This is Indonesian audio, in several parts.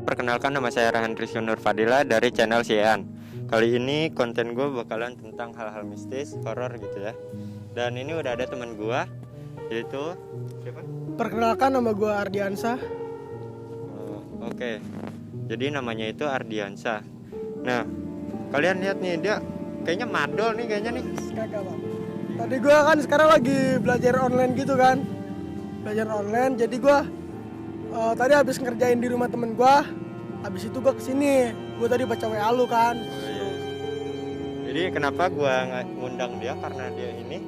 perkenalkan nama saya Rahan Rizky Nur Fadila dari channel Sian. Kali ini konten gue bakalan tentang hal-hal mistis, horor gitu ya. Dan ini udah ada teman gue, yaitu siapa? Perkenalkan, nama gue Ardiansa. Oke. Jadi namanya itu Ardiansa. Nah, kalian lihat nih, dia kayaknya madol nih kayaknya nih. Kagak bang. Tadi gue kan sekarang lagi belajar online gitu kan. Belajar online, jadi gue tadi habis ngerjain di rumah temen gue. Habis itu gue kesini. Gue tadi baca WA lu kan. Jadi kenapa gue ngundang dia, karena dia ini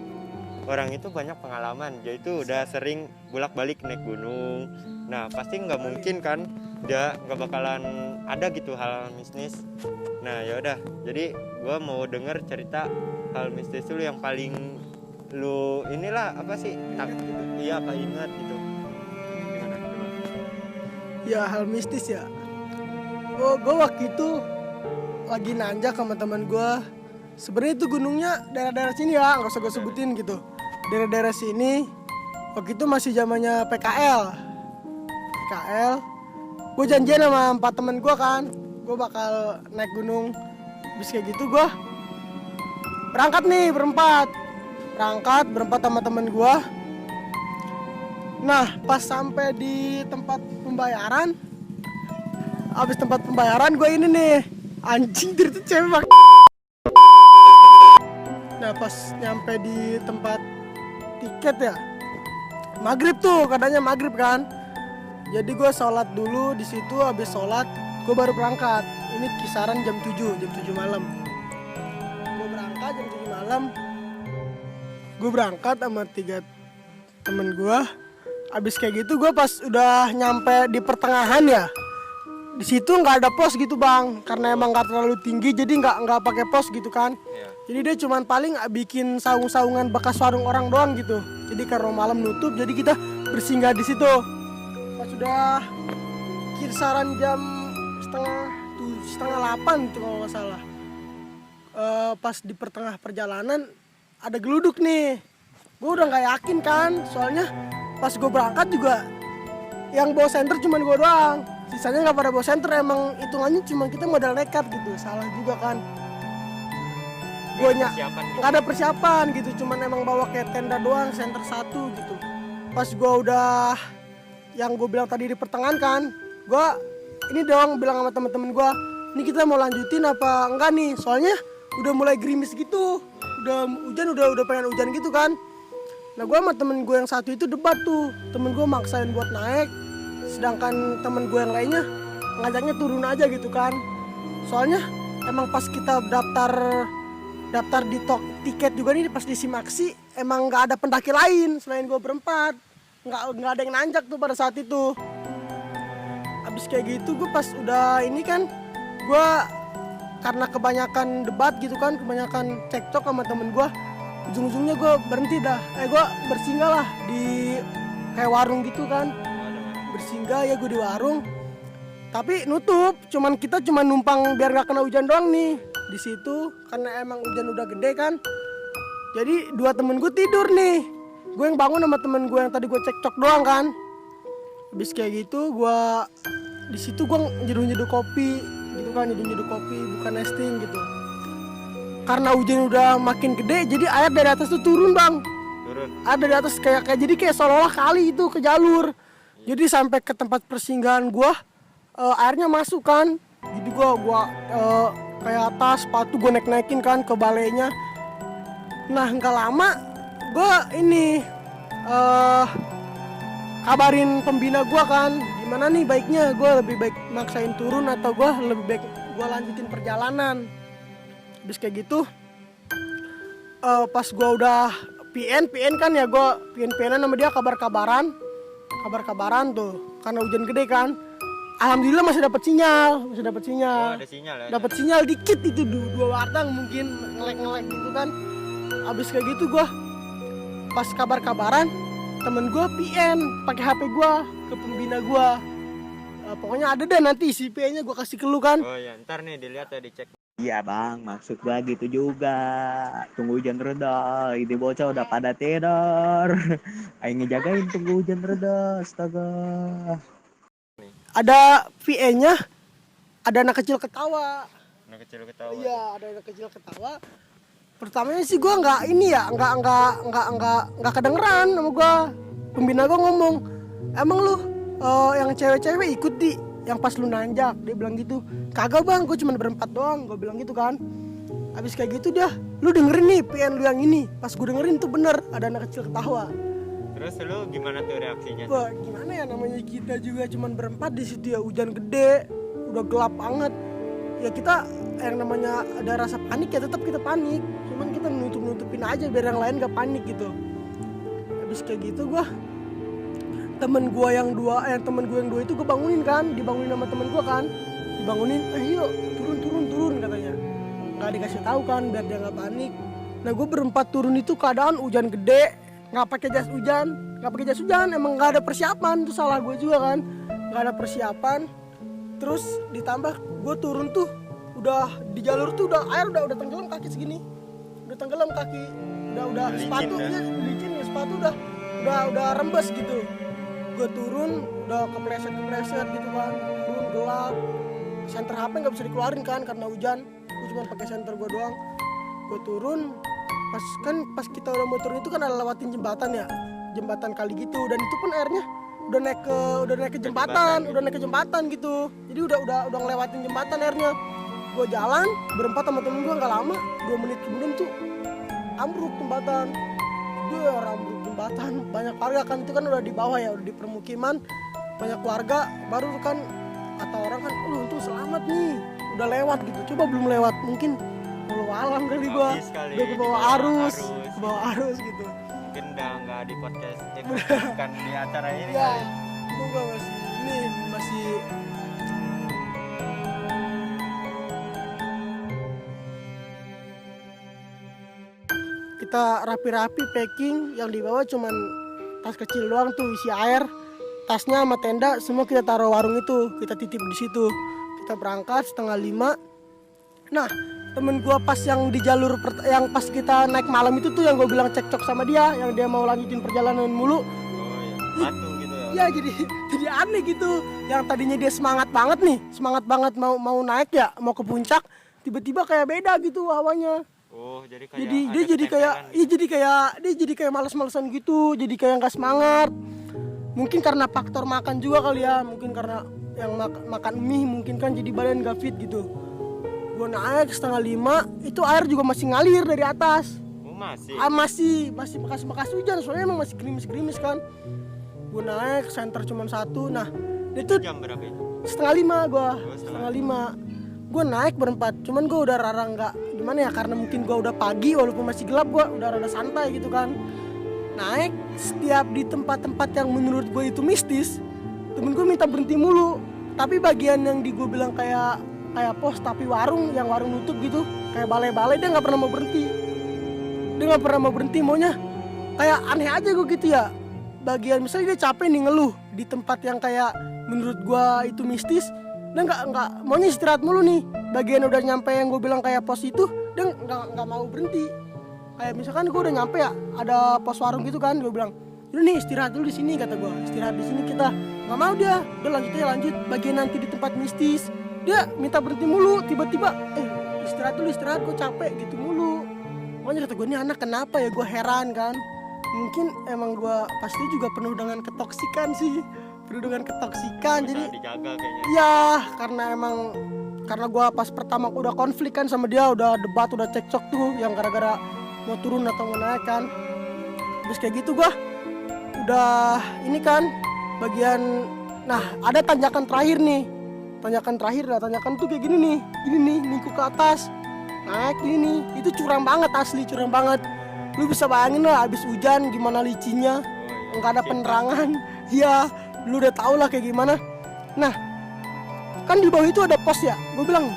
orang itu banyak pengalaman. Dia itu udah sering bolak-balik naik gunung. Nah pasti nggak mungkin kan dia nggak bakalan ada gitu hal mistis. Nah ya udah, jadi gue mau denger cerita hal mistis lu yang paling lu inilah apa sih gitu. Iya, apa ingat gitu. Gimana? Ya hal mistis ya. Gue waktu itu lagi nanjak sama teman gue. Sebenarnya itu gunungnya daerah-daerah sini ya, nggak usah gue sebutin gitu. Daerah-daerah sini. Waktu itu masih zamannya PKL. Gue janjian sama 4 temen gue kan. Gue bakal naik gunung. Bis kayak gitu gue berangkat nih berempat sama temen gue. Nah pas sampai di tempat pembayaran, abis tempat pembayaran gue ini nih, anjing dari itu cewek bang. Nah pas nyampe di tempat tiket ya, maghrib tuh katanya maghrib kan. Jadi gue sholat dulu di situ, abis sholat gue baru berangkat. Ini kisaran jam 7 malam. Gue berangkat jam 7 malam. Gue berangkat sama 3 temen gue. Abis kayak gitu gue pas udah nyampe di pertengahan ya, di situ nggak ada pos gitu bang, karena emang nggak terlalu tinggi, jadi nggak pakai pos gitu kan. Jadi dia cuman paling bikin saung-saungan bekas warung orang doang gitu. Jadi karena malam nutup, jadi kita bersinggah di situ. Pas sudah kisaran jam setengah 8 gitu kalau nggak salah. Pas di pertengah perjalanan ada geluduk nih. Gue udah nggak yakin kan, soalnya pas gue berangkat juga yang bawa senter cuma gue doang. Sisanya nggak pada bawa senter, emang hitungannya cuma kita modal nekat gitu. Salah juga kan. Gue nggak ada persiapan gitu, cuman emang bawa kayak tenda doang, senter 1 gitu. Pas gue udah yang gue bilang tadi di pertengahan kan, gue ini dong bilang sama temen-temen gue, ini kita mau lanjutin apa enggak nih? Soalnya udah mulai gerimis gitu, udah hujan, udah pengen hujan gitu kan. Nah gue sama temen gue yang satu itu debat tuh, temen gue maksain buat naik, sedangkan temen gue yang lainnya ngajaknya turun aja gitu kan. Soalnya emang pas kita daftar di tiket juga nih, pas di Simaksi emang nggak ada pendaki lain selain gue berempat, nggak ada yang nanjak tuh pada saat itu. Abis kayak gitu gue pas udah ini kan, gue karena kebanyakan debat gitu kan, kebanyakan cekcok sama temen gue, ujung-ujungnya gue berhenti dah. Gue bersinggah lah di kayak warung gitu kan, bersinggah ya gue di warung, tapi nutup. Kita cuma numpang biar gak kena hujan doang nih di situ, karena emang hujan udah gede kan. Jadi 2 temen gue tidur nih, gue yang bangun sama temen gue yang tadi gue cekcok doang kan. Habis kayak gitu gue di situ gue nyeduh kopi gitu kan, nyeduh kopi bukan nesting gitu. Karena hujan udah makin gede, jadi air dari atas tuh turun bang. Ada di atas kayak jadi kayak seolah-olah kali itu ke jalur. Jadi sampai ke tempat persinggahan gue, airnya masuk kan. Jadi gue kayak atas sepatu gue naikin kan ke balainya. Nah nggak lama gue ini kabarin pembina gue kan, gimana nih baiknya, gue lebih baik maksain turun atau gue lebih baik gue lanjutin perjalanan. Habis kayak gitu pas gue udah PN kan ya, gue PN sama dia kabar-kabaran tuh, karena hujan gede kan. Alhamdulillah masih dapat sinyal. Oh, ada sinyal ya. Dapat sinyal dikit itu 2 wartang mungkin ngelek gitu kan. Abis kayak gitu gue pas kabar-kabaran, temen gue PN pakai HP gue ke pembina gue. Pokoknya ada deh, nanti isi PN-nya gue kasih ke lu kan. Oh ya, ntar nih dilihat ya, dicek. Iya bang, maksud gua gitu juga. Tunggu hujan reda, ini bocah udah pada tidur. Ayo ngejagain tunggu hujan reda, astaga. ada VA-nya, ada anak kecil ketawa. Anak kecil ketawa. Iya, ada anak kecil ketawa. Pertamanya sih gue nggak kedengeran sama gue. Pembina gue ngomong, emang lu yang cewek-cewek ikut di yang pas lu nanjak, dia bilang gitu. Kagak bang, gue cuma berempat doang, gue bilang gitu kan. Habis kayak gitu dah, lu dengerin nih PN lu yang ini. Pas gue dengerin tuh bener, ada anak kecil ketawa. Terus lu gimana tuh reaksinya? Wah gimana ya, namanya kita juga cuma berempat di situ ya, hujan gede, udah gelap banget. Ya kita yang namanya ada rasa panik ya tetap kita panik. Cuman kita nutupin aja biar yang lain gak panik gitu. Habis kayak gitu temen gue yang dua itu gue bangunin kan, dibangunin sama temen gue kan, dibangunin, ayo turun katanya, nggak dikasih tahu kan biar dia nggak panik. Nah gue berempat turun itu keadaan hujan gede, nggak pakai jas hujan, emang nggak ada persiapan, itu salah gue juga kan, nggak ada persiapan. Terus ditambah gue turun tuh udah di jalur tuh udah air udah tenggelam kaki segini, udah tenggelam kaki, udah Licin, sepatunya licin ya, sepatu udah rembes gitu. Gue turun udah kepleset gitu kan, turun gelap, senter HP nggak bisa dikeluarin kan karena hujan, gue cuma pakai senter gue doang. Gue turun pas kita udah mau turun itu kan ada lewatin jembatan kali gitu, dan itu pun airnya udah naik ke jembatan gitu, jadi udah ngelewatin jembatan airnya. Gue jalan berempat sama temen gue, nggak lama 2 menit kemudian tuh ambruk jembatan. Banyak warga kan, itu kan udah di bawah ya, udah di permukiman, banyak warga. Baru kan kata orang kan, untung selamat nih, udah lewat gitu. Coba belum lewat mungkin bawa alam kali gua, udah ke bawah arus gitu. Mungkin udah nggak di podcast, bukan di acara ini ya, kali. Gua masih kita rapi-rapi packing, yang dibawa cuman tas kecil doang tuh isi air, tasnya sama tenda semua kita taruh warung itu, kita titip di situ. Kita berangkat 4:30. Nah temen gua pas yang di jalur yang pas kita naik malam itu tuh, yang gua bilang cekcok sama dia, yang dia mau lanjutin perjalanan mulu. Oh ya, batu gitu Ya ya. jadi aneh gitu. Yang tadinya dia semangat banget mau naik ya, mau ke puncak, tiba-tiba kayak beda gitu hawanya. Oh, jadi Dia jadi kayak malas-malasan gitu, jadi kayak nggak semangat. Mungkin karena faktor makan juga kali ya, mungkin karena yang makan mie mungkin kan, jadi badan nggak fit gitu. Gue naik 4:30, itu air juga masih ngalir dari atas. Oh, Masih bekas hujan, soalnya emang masih gerimis kan. Gue naik, senter cuma 1. Nah itu jam berapa itu? 4:30 gue, 4:30. Gue naik berempat, cuman gue udah rara nggak gimana ya, karena mungkin gue udah pagi walaupun masih gelap, gue udah rada santai gitu kan. Naik, setiap di tempat-tempat yang menurut gue itu mistis, temen gue minta berhenti mulu. Tapi bagian yang di gue bilang kayak pos tapi warung, yang warung nutup gitu, kayak balai-balai, dia nggak pernah mau berhenti. Maunya kayak aneh aja gue gitu ya. Bagian misalnya dia capek nih ngeluh di tempat yang kayak menurut gue itu mistis, dia nggak maunya istirahat mulu nih. Bagian udah nyampe yang gue bilang kayak pos itu, dia nggak mau berhenti. Kayak misalkan gue udah nyampe ya, ada pos warung gitu kan, gue bilang, "Udah nih istirahat dulu di sini," kata gue. "Istirahat di sini kita." Nggak mau dia. Udah lanjut. Bagian nanti di tempat mistis, dia minta berhenti mulu. Tiba-tiba, istirahat, gue capek gitu mulu. Makanya kata gue, ini anak kenapa ya? Gue heran kan. Mungkin emang gue pasti juga penuh dengan ketoksikan sih. Jadi dijaga kayaknya. iya, karena gue pas pertama udah konflik kan sama dia, udah debat, udah cekcok tuh, yang gara-gara mau turun atau mau naik kan. Terus kayak gitu gue udah ini kan bagian, nah ada tanjakan terakhir tuh kayak gini nih niku ke atas, naik gini nih, itu curam banget, asli curam banget. Lu bisa bayangin lah abis hujan gimana licinnya, nggak ada penerangan. Iya, lu udah tau lah kayak gimana. Nah kan di bawah itu ada pos ya, gue bilang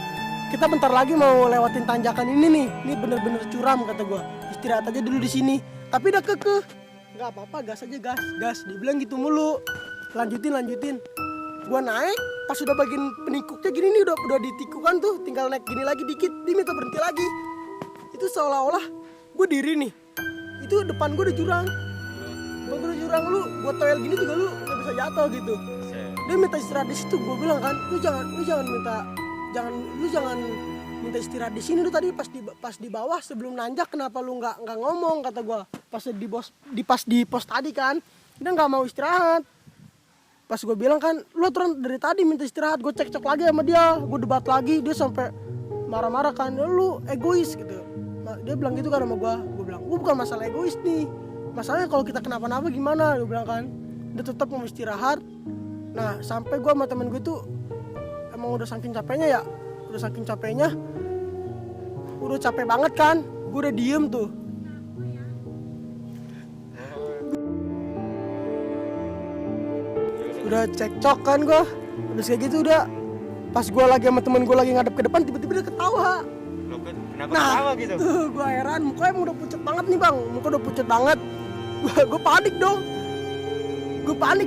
kita bentar lagi mau lewatin tanjakan ini nih, ini bener-bener curam kata gue, istirahat aja dulu di sini. Tapi udah kekeh, nggak apa-apa, gas aja, gas. Dia bilang gitu mulu, lanjutin. Gue naik, pas udah bagian penikuknya gini nih, udah ditikukan tuh, tinggal naik gini lagi dikit, dia minta berhenti lagi. Itu seolah-olah gue diri nih, itu depan gue ada jurang, lu gue toel gini juga lu nggak bisa jatuh gitu. Dia dia minta istirahat di situ. Gue bilang kan, lu jangan minta istirahat di sini. Lu tadi pas di bawah sebelum nanjak kenapa lu nggak ngomong, kata gue. Pas di pos tadi kan dia nggak mau istirahat. Pas gue bilang kan, lu turun dari tadi minta istirahat. Gue cekcok lagi sama dia, gue debat lagi, dia sampai marah-marah kan, lu egois gitu. Nah, dia bilang gitu kan sama gue bilang, gue bukan masalah egois nih, masalahnya kalau kita kenapa-napa gimana, gue bilang kan. Dia tetap mau istirahat. Nah sampai gue sama temen gue tuh emang udah saking capeknya, udah capek banget kan, gue udah diem tuh. Udah cekcok kan gue, habis kayak gitu udah, pas gue lagi sama temen gue lagi ngadep ke depan, tiba-tiba dia ketawa. Kenapa ketawa gitu? Gue heran, mukanya emang udah pucet banget nih bang, muka udah pucet banget. Gue panik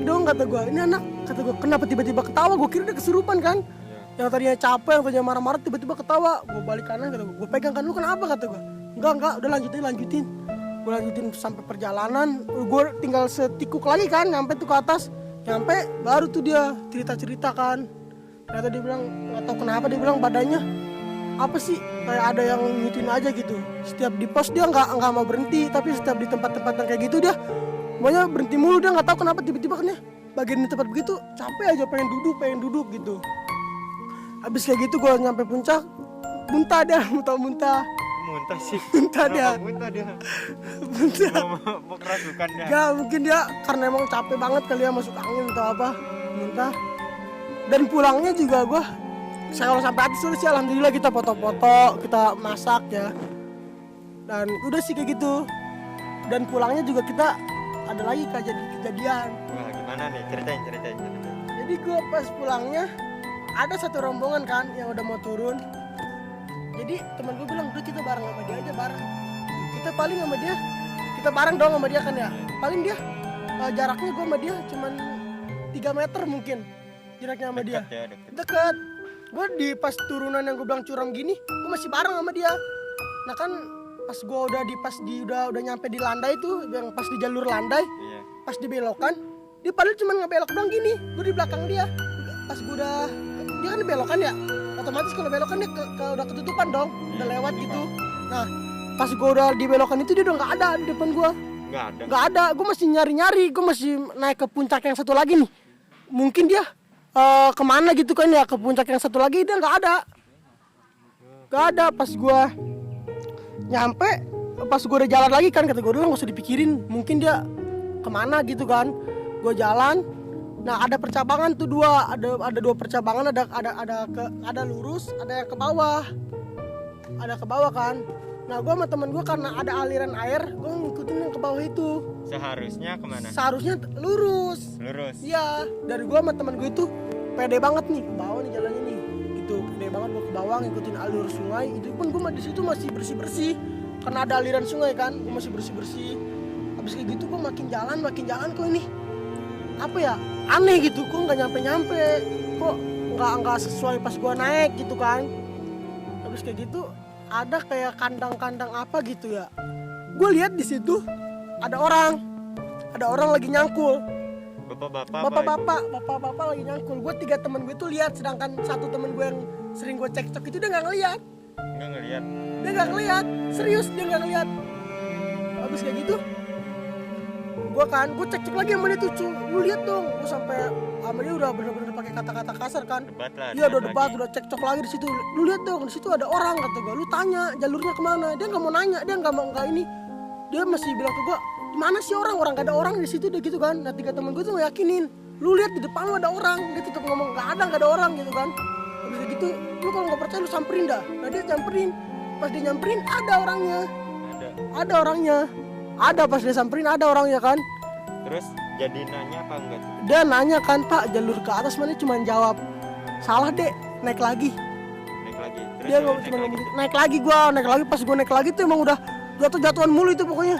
dong, kata gue, ini anak, kata gue, kenapa tiba-tiba ketawa? Gue kira dia kesurupan kan, yang tadinya capek, yang tadinya marah-marah, tiba-tiba ketawa. Gue balik kanan, kata gue pegang kan, lu kenapa, kata gue. Enggak, udah lanjutin. Gue lanjutin sampai perjalanan, gue tinggal setikuk lagi kan, nyampe tuh ke atas. Nyampe baru tuh dia cerita kan. Ternyata dia bilang nggak tahu kenapa, dia bilang badannya apa sih kayak ada yang nyutin aja gitu. Setiap di pos dia nggak mau berhenti, tapi setiap di tempat-tempat yang kayak gitu dia pokoknya berhenti mulu. Dia nggak tahu kenapa tiba-tiba kan ya bagian di tempat begitu capek aja, pengen duduk gitu. Habis kayak gitu gue nyampe puncak, muntah dia. Muntah sih. Muntah dia. Muntah. Mau kerasukan dia. Gak mungkin dia karena emang capek banget kali ya, masuk angin atau apa, muntah. Dan pulangnya juga saya kalau sampai hati sudah sih alhamdulillah, kita foto-foto, kita masak ya. Dan udah sih kayak gitu. Dan pulangnya juga kita ada lagi kejadian. Wah gimana nih, ceritain. Jadi gue pas pulangnya ada satu rombongan kan yang udah mau turun. Jadi teman gue bilang, udah kita bareng sama dia aja, bareng. Kita paling sama dia, kita bareng dong sama dia kan ya. Paling dia jaraknya gue sama dia cuman 3 meter mungkin jaraknya sama dia. Deket. Gue di pas turunan yang gue bilang curam gini, gue masih bareng sama dia. Nah kan pas gue udah nyampe di landai itu, yang pas di jalur landai, pas di belokan, dia padahal cuma ngebelok doang gini. Gue di belakang dia. Pas gue dia kan belokan ya, otomatis kalau belokan dia udah ketutupan dong, udah lewat gitu. Nah pas gue udah di belokan itu dia udah nggak ada di depan gue. Nggak ada. Gue masih nyari, gue masih naik ke puncak yang satu lagi nih. Mungkin dia kemana gitu kan ya, ke puncak yang satu lagi, dia nggak ada. Pas gue nyampe, pas gue udah jalan lagi kan, kata gue udah nggak usah dipikirin, mungkin dia kemana gitu kan. Gue jalan, nah ada percabangan tuh ada dua percabangan, ada lurus, ada yang ke bawah kan. Nah gue sama temen gue karena ada aliran air, gue ngikutin yang ke bawah itu. Seharusnya kemana? Seharusnya lurus. Iya, dari gue sama temen gue itu pede banget nih, ke bawah nih jalannya nih, gitu. Pede banget gue ke bawah ngikutin alur sungai. Itu pun gue di situ masih bersih karena ada aliran sungai kan, gue masih bersih. Habis kayak gitu gue makin jalan kok ini apa ya, aneh gitu, kok nggak nyampe, kok nggak sesuai pas gue naik gitu kan. Habis kayak gitu ada kayak kandang apa gitu ya. Gue lihat di situ ada orang lagi nyangkul. Bapak-bapak lagi nyangkul. Gue 3 temen gue tuh lihat, sedangkan satu temen gue yang sering gue cekcok itu dia nggak ngeliat. Dia nggak ngeliat, serius dia nggak ngeliat. Habis kayak gitu, gue cekcok lagi sama dia tuh, lu lihat dong. Gue sampai sama dia udah bener-bener pakai kata-kata kasar kan. Iya udah debat, udah cekcok lagi di situ. Lu lihat dong, di situ ada orang, kata gue. Lu tanya jalurnya kemana? Dia nggak mau nanya, dia nggak ini. Dia masih bilang ke gue, mana sih orang gak ada orang di situ deh gitu kan. Nah 3 temen gue tuh ngeyakinin, lu lihat di depan lu ada orang. Dia tetap ngomong nggak ada orang gitu kan. Habis gitu, lu kalau nggak percaya lu samperin dah. Nah dia samperin, pas dia nyamperin ada orangnya. Ada pas dia samperin ada orangnya kan. Terus jadi nanya apa enggak? Dia nanya kan, Pak jalur ke atas mana, cuma jawab salah dek, naik lagi. Terus dia cuma naik lagi. Pas gue naik lagi tuh emang udah jatuhan mulu itu pokoknya.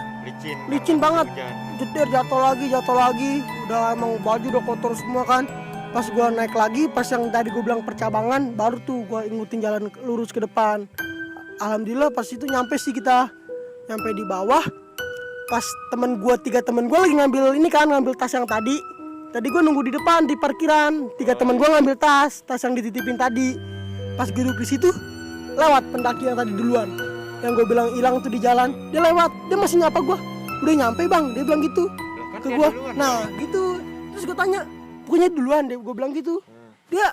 Licin banget. Jetir jatuh lagi. Udah emang baju udah kotor semua kan. Pas gue naik lagi, pas yang tadi gue bilang percabangan, baru tuh gue ngikutin jalan lurus ke depan. Alhamdulillah pas itu nyampe di bawah. Pas 3 temen gue lagi ngambil tas yang tadi Tadi gue nunggu di depan di parkiran. 3 teman gue ngambil tas yang dititipin tadi. Pas gue duduk di situ, lewat pendaki yang tadi duluan. Yang gue bilang hilang tuh di jalan, dia lewat. Dia masih nyapa gue. Udah nyampe bang, dia bilang gitu Kan ke dia gue. duluan, Nah gitu. Terus gue tanya, pokoknya duluan deh. Gue bilang gitu. Dia,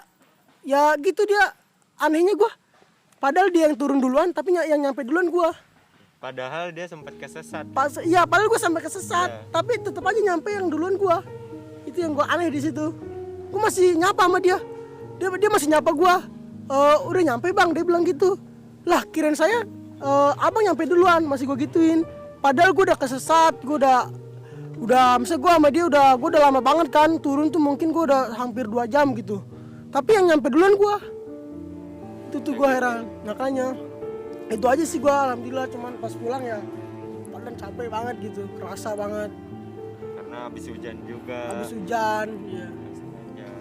ya gitu dia. Anehnya gue. Padahal dia yang turun duluan, tapi yang nyampe duluan gue. Padahal dia sempat kesesat. Iya, padahal gue sampai kesesat, Iya. tapi tetap aja nyampe yang duluan gue. Itu yang gue aneh di situ. Gue masih nyapa sama dia. Dia masih nyapa gue. Udah nyampe bang, dia bilang gitu. Lah kirain saya abang nyampe duluan, masih gue gituin. Padahal gue udah kesesat, gue udah misalnya gue sama dia gue udah lama banget kan turun tuh, mungkin gue udah hampir 2 jam gitu. Tapi yang nyampe duluan gue. Itu tuh gue heran, makanya. Itu aja sih gue alhamdulillah, cuman pas pulang ya badan capek banget gitu, kerasa banget Karena habis hujan juga. habis hujan ya. Ya.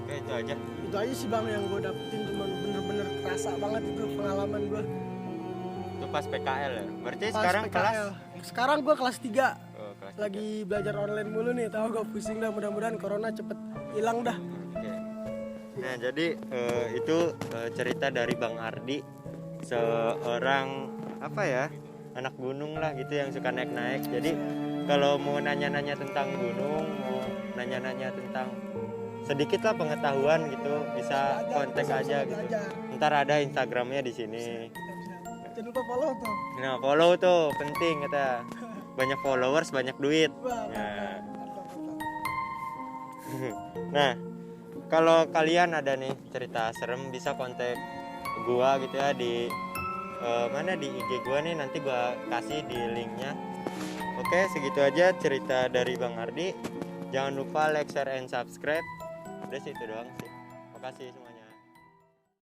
Oke, itu aja. Itu aja sih bang yang gue dapetin, cuman bener-bener kerasa banget itu pengalaman gue Itu pas PKL ya. Berarti pas sekarang PKL. kelas Sekarang gue kelas 3 kelas lagi belajar online mulu nih, tahu gue pusing dah, mudah-mudahan corona cepet hilang dah. Oke. Nah, jadi itu cerita dari Bang Ardi, seorang apa ya, anak gunung lah gitu yang suka naik-naik. Jadi kalau mau nanya-nanya tentang gunung, mau nanya-nanya tentang sedikit lah pengetahuan gitu, bisa kontak aja gitu. Ntar ada Instagramnya di sini. Jangan lupa follow tuh. Nah, follow tuh penting kata. Banyak followers, banyak duit. Wah, Nah. mantap. Nah, kalau kalian ada nih cerita serem, bisa kontak gua gitu ya di mana di IG gua nih, nanti gua kasih di linknya. Oke, segitu aja cerita dari Bang Ardi. Jangan lupa like, share, and subscribe. Udah sih itu doang sih. Makasih semuanya.